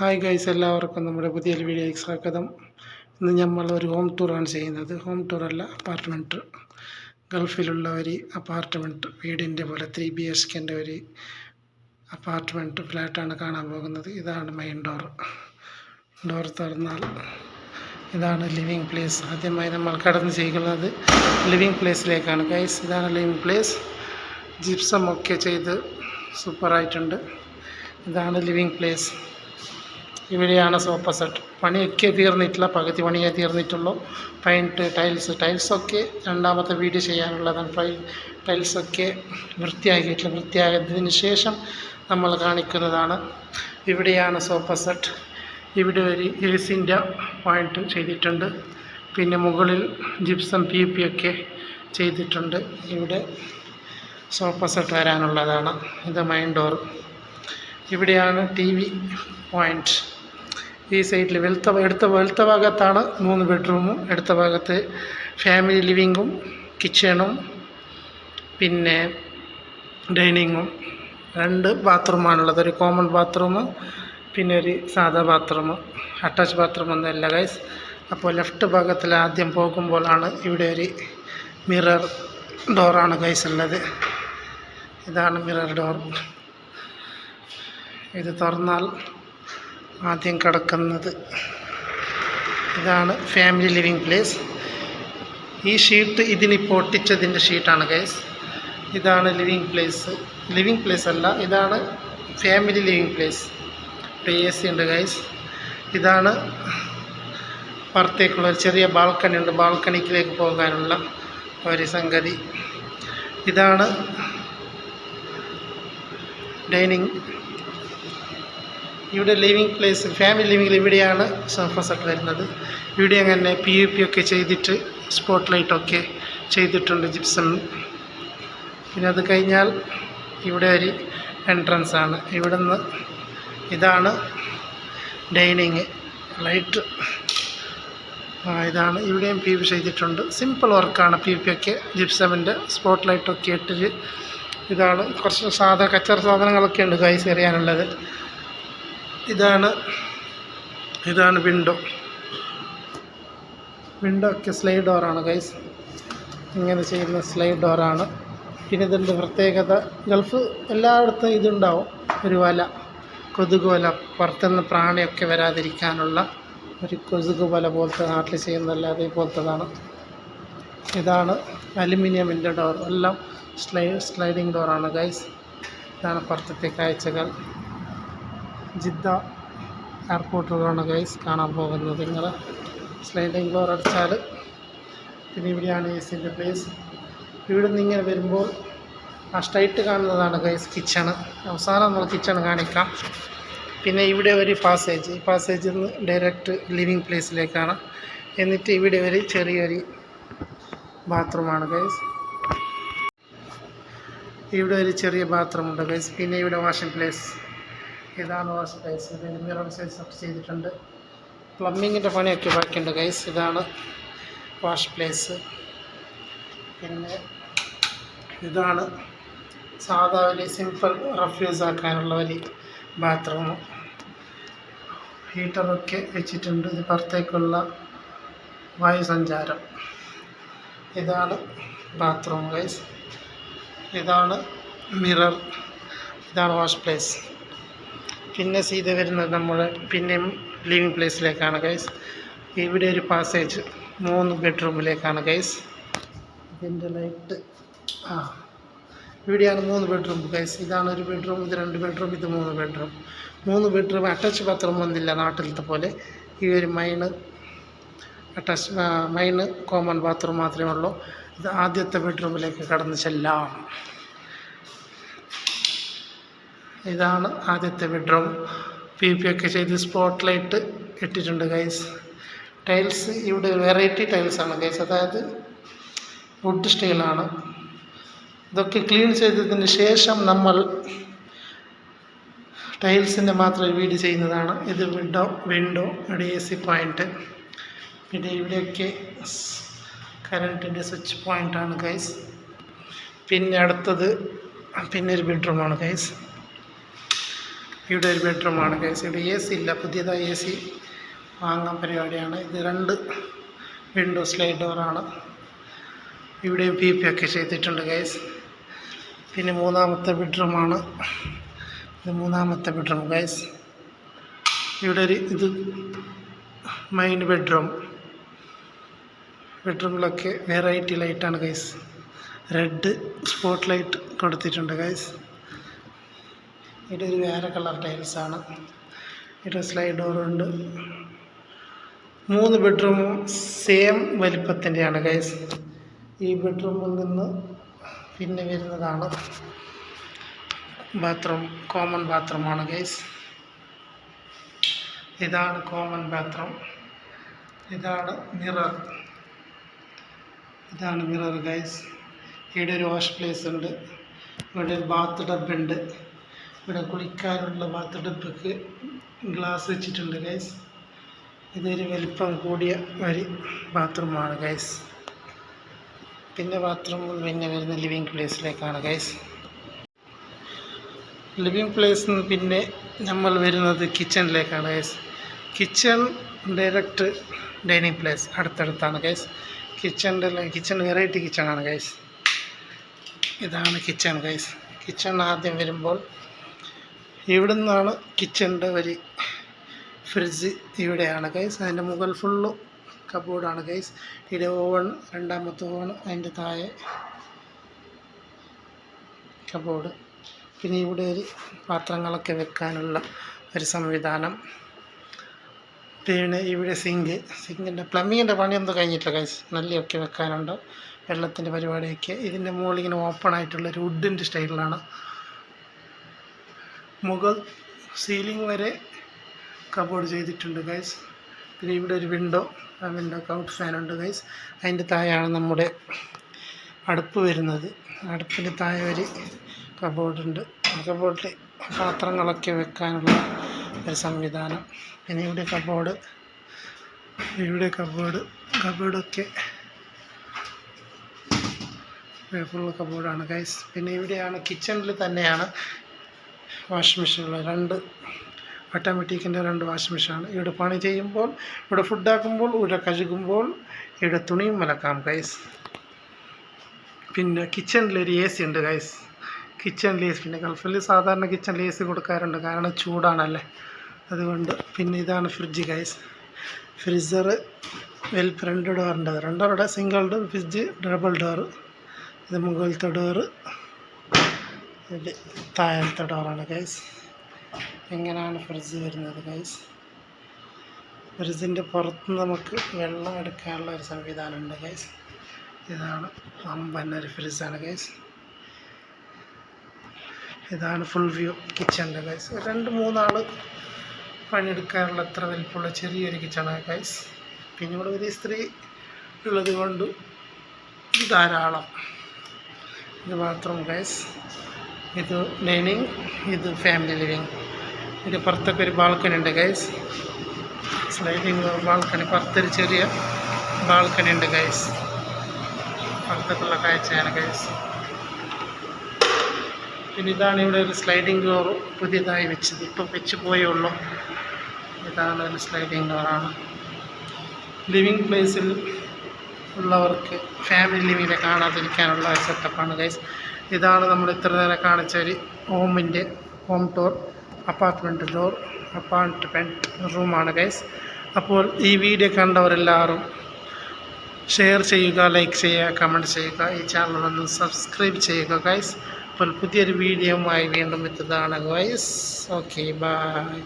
Hi guys, എല്ലാവർക്കും നമ്മുടെ പുതിയൊരു വീഡിയോയ്ക്ക് സ്വാഗതം. ഇന്ന് നമ്മൾ ഒരു ഹോം ടൂറാണ് ചെയ്യുന്നത്. ഹോം ടൂറല്ല, അപ്പാർട്ട്മെൻറ്റ്. ഗൾഫിലുള്ള ഒരു അപ്പാർട്ട്മെൻറ്റ് വീടിൻ്റെ പോലെ 3 BHK ഒരു അപ്പാർട്ട്മെൻറ്റ് ഫ്ലാറ്റാണ് കാണാൻ പോകുന്നത്. ഇതാണ് മെയിൻ ഡോർ തുറന്നാൽ ഇതാണ് ലിവിങ് പ്ലേസ്. ആദ്യമായി നമ്മൾ കടന്ന് ചെയ്യുന്നത് ലിവിങ് പ്ലേസിലേക്കാണ് ഗൈസ്. ഇതാണ് ലിവിങ് പ്ലേസ്. ജിപ്സം ഒക്കെ ചെയ്ത് സൂപ്പറായിട്ടുണ്ട്. ഇതാണ് ലിവിങ് പ്ലേസ്. ഇവിടെയാണ് സോഫ സെറ്റ്. പണിയൊക്കെ തീർന്നിട്ടില്ല, പകുതി പണിയേ തീർന്നിട്ടുള്ളൂ. പെയിൻറ്റ്, ടൈൽസൊക്കെ രണ്ടാമത്തെ വീഡിയോ ചെയ്യാനുള്ളതാണ്. ടൈൽസൊക്കെ വൃത്തിയാക്കിയിട്ടില്ല. വൃത്തിയാക്കിയതിന് ശേഷം നമ്മൾ കാണിക്കുന്നതാണ്. ഇവിടെയാണ് സോഫ സെറ്റ്. ഇവിടെ ഒരു ഏസിൻ്റെ പോയിൻ്റ് ചെയ്തിട്ടുണ്ട്. പിന്നെ മുകളിൽ ജിപ്സം POP ഒക്കെ ചെയ്തിട്ടുണ്ട്. ഇവിടെ സോഫ സെറ്റ് വരാനുള്ളതാണ്. ഇത് മെയിൻ ഡോർ. ഇവിടെയാണ് TV പോയിൻ്റ്. ഈ സൈഡിൽ എടുത്ത ഭാഗത്താണ് 3 ബെഡ്റൂമും, എടുത്ത ഭാഗത്ത് ഫാമിലി ലിവിങ്ങും കിച്ചണും പിന്നെ ഡൈനിങ്ങും 2 ബാത്റൂമാണുള്ളത്. ഒരു കോമൺ ബാത്റൂം, പിന്നെ ഒരു സാധാ ബാത്റൂം. അറ്റാച്ച് ബാത്റൂം ഒന്നുമല്ല ഗൈസ്. അപ്പോൾ ലെഫ്റ്റ് ഭാഗത്തിൽ ആദ്യം പോകുമ്പോഴാണ് ഇവിടെ ഒരു മിറർ ഡോറാണ് ഗൈസ് ഉള്ളത്. ഇതാണ് മിറർ ഡോർ. ഇത് തുറന്നാൽ ആദ്യം കിടക്കുന്നത് ഇതാണ് ഫാമിലി ലിവിങ് പ്ലേസ്. ഈ ഷീറ്റ് ഇതിനിപ്പോൾ ഒട്ടിച്ചതിൻ്റെ ഷീറ്റാണ് ഗൈസ്. ഇതാണ് ലിവിങ് പ്ലേസ് അല്ല, ഇതാണ് ഫാമിലി ലിവിങ് പ്ലേസ്. AC ഉണ്ട് ഗൈസ്. ഇതാണ് പുറത്തേക്കുള്ള ഒരു ചെറിയ ബാൽക്കണി ഉണ്ട്. ബാൽക്കണിക്കിലേക്ക് പോകാനുള്ള ഒരു സംഗതി. ഇതാണ് ഡൈനിങ്. ഇവിടെ ലിവിങ് പ്ലേസ്, ഫാമിലി ലിവിങ്ങിൽ ഇവിടെയാണ് സോഫ സെറ്റ് വരുന്നത്. ഇവിടെ അങ്ങനെ POP ഒക്കെ ചെയ്തിട്ട് സ്പോട്ട് ലൈറ്റൊക്കെ ചെയ്തിട്ടുണ്ട് ജിപ്സം. പിന്നെ അത് കഴിഞ്ഞാൽ ഇവിടെ ഒരു എൻട്രൻസ് ആണ്. ഇവിടുന്ന് ഇതാണ് ഡൈനിങ്. ലൈറ്റ് ഇതാണ്. ഇവിടെയും POP ചെയ്തിട്ടുണ്ട്. സിമ്പിൾ വർക്കാണ്. POP ഒക്കെ ജിപ്സമിൻ്റെ സ്പോട്ട് ലൈറ്റൊക്കെ ഇട്ടിട്ട് ഇതാണ്. കുറച്ച് കച്ചറ സാധനങ്ങളൊക്കെ ഉണ്ട് ഗൈസ് എറിയാനുള്ളത്. ഇതാണ് വിൻഡോ ഒക്കെ സ്ലൈഡ് ഡോറാണ് ഗൈസ്. ഇങ്ങനെ ചെയ്യുന്ന സ്ലൈഡ് ഡോറാണ്. പിന്നെ ഇതിൻ്റെ പ്രത്യേകത, ഗൾഫ് എല്ലായിടത്തും ഇതുണ്ടാവും, ഒരു വല, കൊതുക് വല, പുറത്തുനിന്ന് പ്രാണിയൊക്കെ വരാതിരിക്കാനുള്ള ഒരു കൊതുക് വല പോലത്തെ നാട്ടിൽ ചെയ്യുന്നതല്ല, അതേപോലത്തതാണ്. ഇതാണ് അലുമിനിയമിൻ്റെ ഡോർ. എല്ലാം സ്ലൈഡിങ് ഡോറാണ് ഗൈസ്. ഇതാണ് പുറത്തത്തെ കാഴ്ചകൾ. ജിദ്ദ എയർപോർട്ടിലാണ് ഗൈസ് കാണാൻ പോകുന്നത്. ഇങ്ങനെ സ്ലൈഡിങ് ഡോർ അടിച്ചാൽ പിന്നെ ഇവിടെയാണ് ACൻ്റെ പ്ലേസ്. ഇവിടെ നിന്ന് ഇങ്ങനെ വരുമ്പോൾ ആ സ്ട്രൈറ്റ് കാണുന്നതാണ് ഗൈസ് കിച്ചണ്. അവസാനം നമ്മൾ കിച്ചണ് കാണിക്കാം. പിന്നെ ഇവിടെ ഒരു പാസേജ്. ഈ പാസേജിൽ നിന്ന് ഡയറക്റ്റ് ലിവിങ് പ്ലേസിലേക്കാണ്. എന്നിട്ട് ഇവിടെ ഒരു ചെറിയൊരു ബാത്റൂമാണ് ഗൈസ്. ഇവിടെ ഒരു ചെറിയ ബാത്റൂം ഉണ്ട് ഗൈസ്. പിന്നെ ഇവിടെ വാഷിംഗ് പ്ലേസ്. ഇതാണ് വാഷ് പ്ലേസ്. ഇതിന് മിറർ സൈസ് ഒക്കെ ചെയ്തിട്ടുണ്ട്. പ്ലംബിങ്ങിൻ്റെ പണിയൊക്കെ ബാക്കിയുണ്ട് ഗൈസ്. ഇതാണ് വാഷ് പ്ലേസ്. പിന്നെ ഇതാണ് സാധാ ഒരു സിമ്പിൾ റഫ്യൂസ് ആക്കാനുള്ള ഒരു ബാത്റൂം. ഹീറ്ററൊക്കെ വെച്ചിട്ടുണ്ട്. ഇത് പുറത്തേക്കുള്ള വായു സഞ്ചാരം. ഇതാണ് ബാത്റൂം ഗൈസ്. ഇതാണ് മിറർ. ഇതാണ് വാഷ് പ്ലേസ്. പിന്നെ സീത വരുന്നത് നമ്മൾ പിന്നെയും ലിവിങ് പ്ലേസിലേക്കാണ് ഗൈസ്. ഇവിടെ ഒരു പാസേജ് 3 ബെഡ്റൂമിലേക്കാണ് ഗൈസ്. ഇതിൻ്റെ ലൈറ്റ് ഇവിടെയാണ് 3 ബെഡ്റൂം ഗൈസ്. ഇതാണ് ഒരു ബെഡ്റൂം, ഇത് 2 ബെഡ്റൂം, ഇത് 3 ബെഡ്റൂം. അറ്റാച്ച് ബാത്റൂം ഒന്നില്ല നാട്ടിലത്തെ പോലെ. ഈ ഒരു മൈന് കോമൺ ബാത്റൂം മാത്രമേ ഉള്ളൂ. ഇത് ആദ്യത്തെ ബെഡ്റൂമിലേക്ക് കടന്ന് ചെല്ലാം. ഇതാണ് ആദ്യത്തെ ബെഡ്റൂം. POP ഒക്കെ ചെയ്ത് സ്പോട്ട് ലൈറ്റ് ഇട്ടിട്ടുണ്ട് ഗൈസ്. ടൈൽസ് ഇവിടെ വെറൈറ്റി ടൈൽസാണ് ഗൈസ്, അതായത് വുഡ് സ്റ്റൈലാണ്. ഇതൊക്കെ ക്ലീൻ ചെയ്തതിന് ശേഷം നമ്മൾ ടൈൽസിൻ്റെ മാത്രം വീട് ചെയ്യുന്നതാണ്. ഇത് വിൻഡോ ഇവിടെ AC പോയിൻ്റ്. പിന്നെ ഇവിടെയൊക്കെ കറണ്ടിൻ്റെ സ്വിച്ച് പോയിൻ്റാണ് ഗൈസ്. പിന്നെ അടുത്തത് പിന്നെ ഒരു ബെഡ്റൂമാണ് ഗൈസ്. ഇവിടെ ഒരു ബെഡ്റൂമാണ് ഗൈസ്. ഇവിടെ AC ഇല്ല, പുതിയതായി AC വാങ്ങാൻ പരിപാടിയാണ്. ഇത് 2 വിൻഡോ സ്ലൈഡ് ഡോറാണ്. ഇവിടെയും PP ഒക്കെ ചെയ്തിട്ടുണ്ട് ഗൈസ്. പിന്നെ 3ാമത്തെ ബെഡ്റൂമാണ്. ഇത് 3ാമത്തെ ബെഡ്റൂം ഗൈസ്. ഇവിടെ ഇത് മെയിൻ ബെഡ്റൂമിലൊക്കെ വെറൈറ്റി ലൈറ്റാണ് ഗൈസ്. റെഡ് സ്പോട്ട് ലൈറ്റ് കൊടുത്തിട്ടുണ്ട് ഗൈസ്. ഇവിടെ ഒരു വേറെ കളർ ടൈൽസാണ്. ഇവിടെ സ്ലൈഡ് ഡോറുണ്ട്. 3 ബെഡ്റൂമും സെയിം വലിപ്പത്തിൻ്റെയാണ് ഗൈസ്. ഈ ബെഡ്റൂമിൽ നിന്ന് പിന്നെ വരുന്നതാണ് ബാത്റൂം. കോമൺ ബാത്റൂമാണ് ഗൈസ്. ഇതാണ് കോമൺ ബാത്റൂം. ഇതാണ് മിറർ ഗൈസ്. ഇവിടെ ഒരു വാഷ് പ്ലേസ് ഉണ്ട്. ഇവിടെ ഒരു ബാത്ത് ടബ് ഉണ്ട്. ഇവിടെ കുളിക്കാനുള്ള ബാത്ത് ടബ്ബക്ക് ഗ്ലാസ് വെച്ചിട്ടുണ്ട് ഗൈസ്. ഇതൊരു വലിപ്പം കൂടിയ ഒരു ബാത്റൂമാണ് ഗൈസ്. പിന്നെ ബാത്റൂമിൽ പിന്നെ വരുന്ന ലിവിങ് പ്ലേസിലേക്കാണ് ഗൈസ്. ലിവിങ് പ്ലേസിൽ നിന്ന് പിന്നെ നമ്മൾ വരുന്നത് കിച്ചണിലേക്കാണ് guys. Kitchen direct dining place അടുത്തടുത്താണ് ഗൈസ്. കിച്ചൺ വെറൈറ്റി കിച്ചണാണ് ഗൈസ്. ഇതാണ് കിച്ചൺ ഗൈസ്. കിച്ചൺ ആദ്യം വരുമ്പോൾ ഇവിടെ നിന്നാണ് കിച്ചണിൻ്റെ ഒരു ഫ്രിഡ്ജ് ഇവിടെയാണ് ഗൈസ്. അതിൻ്റെ മുകൾ ഫുള്ള് കബോർഡാണ് ഗൈസ്. ഇവിടെ ഓവൺ, 2ാമത്തെ ഓവൺ, അതിൻ്റെ താഴെ കബോർഡ്. പിന്നെ ഇവിടെ ഒരു പാത്രങ്ങളൊക്കെ വെക്കാനുള്ള ഒരു സംവിധാനം. പിന്നെ ഇവിടെ സിങ്കിൻ്റെ പ്ലംബിങ്ങിൻ്റെ പണിയൊന്നും കഴിഞ്ഞിട്ടില്ല ഗൈസ്. നല്ലയൊക്കെ വെക്കാനുണ്ട്, വെള്ളത്തിൻ്റെ പരിപാടിയൊക്കെ. ഇതിൻ്റെ മുകളിൽ ഇങ്ങനെ ഓപ്പൺ ആയിട്ടുള്ളൊരു വുഡിൻ്റെ സ്റ്റൈലിലാണ്. മുകൾ സീലിംഗ് വരെ കബോർഡ് ചെയ്തിട്ടുണ്ട് ഗൈസ്. പിന്നെ ഇവിടെ ഒരു വിൻഡോക്ക് ഔട്ട് ഫാനുണ്ട് ഗൈസ്. അതിൻ്റെ താഴെയാണ് നമ്മുടെ അടുപ്പ് വരുന്നത്. അടുപ്പിന് താഴെ ഒരു കബോർഡുണ്ട്. കബോർഡിൽ പാത്രങ്ങളൊക്കെ വെക്കാനുള്ള ഒരു സംവിധാനം. പിന്നെ ഇവിടെ കബോർഡൊക്കെ ഫുള്ള് കബോർഡാണ് ഗൈസ്. പിന്നെ ഇവിടെയാണ് കിച്ചണിൽ തന്നെയാണ് വാഷ് മെഷീനുള്ള 2 ഓട്ടോമാറ്റിക്കിൻ്റെ 2 വാഷ് മെഷീനാണ്. ഇവിടെ പണി ചെയ്യുമ്പോൾ, ഇവിടെ ഫുഡാക്കുമ്പോൾ, ഇവിടെ കഴുകുമ്പോൾ, ഇവിടെ തുണിയും മലക്കാം ഗൈസ്. പിന്നെ കിച്ചണിലൊരു AC ഉണ്ട് ഗൈസ്. പിന്നെ ഗൾഫിൽ സാധാരണ കിച്ചണിൽ AC കൊടുക്കാറുണ്ട്, കാരണം ചൂടാണല്ലേ, അതുകൊണ്ട്. പിന്നെ ഇതാണ് ഫ്രിഡ്ജ് ഗൈസ്. ഫ്രീസർ 2 ഡോറിൻ്റെ, 2 ഡോറുടെ single door, fridge double door. ഇത് മുകളിലത്തെ ഡോറ്, ഇത് താഴത്തെ ഡോറാണ് ഗൈസ്. ഇങ്ങനെയാണ് ഫ്രിഡ്ജ് വരുന്നത് ഗൈസ്. ഫ്രിഡ്ജിൻ്റെ പുറത്ത് നമുക്ക് വെള്ളം എടുക്കാനുള്ള ഒരു സംവിധാനമുണ്ട് ഗൈസ്. ഇതാണ് ഒരു ഫ്രിഡ്ജാണ് ഗൈസ്. ഇതാണ് ഫുൾ വ്യൂ കിച്ചണിൻ്റെ ഗൈസ്. 2-3 ആൾ പണിയെടുക്കാനുള്ള അത്ര വലിപ്പമുള്ള ചെറിയൊരു കിച്ചണാണ് ഗൈസ്. പിന്നെ ഇവിടെ ഒരു സ്ത്രീ ഉള്ളത് കൊണ്ട് ധാരാളം. ഇത് ബാത്റൂം ഗൈസ്. ഇത് ഡൈനിങ്, ഇത് ഫാമിലി ലിവിങ്. ഇത് പുറത്തൊക്കെ ഒരു ബാൽക്കണി ഉണ്ട് ഗൈസ്. സ്ലൈഡിങ് ബാൽക്കണി, പുറത്തൊരു ചെറിയ ബാൽക്കണി ഉണ്ട് ഗൈസ്. പുറത്തേക്കുള്ള കാഴ്ചയാണ് ഗൈസ്. പിന്നെ ഇതാണ് ഇവിടെ ഒരു സ്ലൈഡിങ് ഡോർ പുതിയതായി വെച്ചത്, ഇപ്പം വെച്ച് പോയേ ഉള്ളൂ. ഇതാണ് ഒരു സ്ലൈഡിങ് ഡോറാണ്. ലിവിങ് പ്ലേസിൽ ഉള്ളവർക്ക് ഫാമിലി ലിവിങ്ങിനെ കാണാതിരിക്കാനുള്ള ഒരു സെറ്റപ്പാണ് ഗൈസ്. ഇതാണ് നമ്മൾ ഇത്ര നേരം കാണിച്ച ഒരു ഹോം ടൂർ, അപ്പാർട്ട്മെൻറ്റ് റൂമാണ് ഗൈസ്. അപ്പോൾ ഈ വീഡിയോ കണ്ടവരെല്ലാവരും ഷെയർ ചെയ്യുക, ലൈക്ക് ചെയ്യുക, കമൻറ്റ് ചെയ്യുക. ഈ ചാനലൊന്ന് സബ്സ്ക്രൈബ് ചെയ്യുക ഗൈസ്. അപ്പോൾ പുതിയൊരു വീഡിയോയുമായി വീണ്ടും എത്തുന്നതാണ് ഗൈസ്. Okay, by.